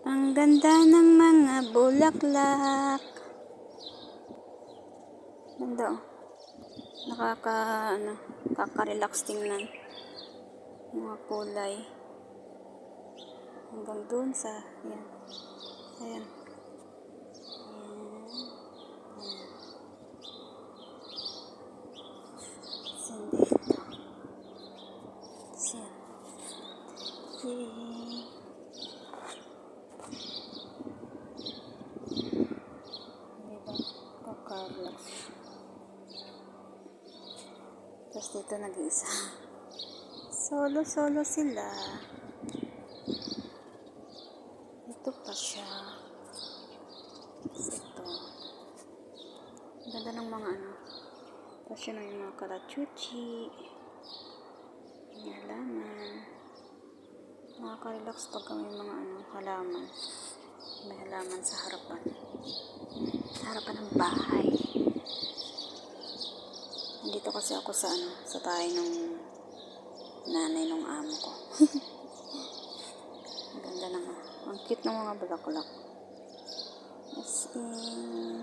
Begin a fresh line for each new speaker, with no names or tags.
Ang ganda ng mga bulaklak. Ganda oh. Nakaka-relax tingnan. Mga kulay. Hanggang doon sa, ayan. Ayan. Dito. Siya. Diba? Kakarlax. Tapos dito nag-iisa. Solo sila. Ito pa siya. Ito. Ganda ng mga ano. Tapos yun yung mga kalachuchi. Yung halaman. Nakaka-relax pag may mga ano, halaman. May halaman sa harapan. Sa harapan ng bahay. Nandito kasi ako sa ano, sa bahay ng nanay ng amo ko. Ang ganda naman. Ang cute ng mga bulaklak. As in,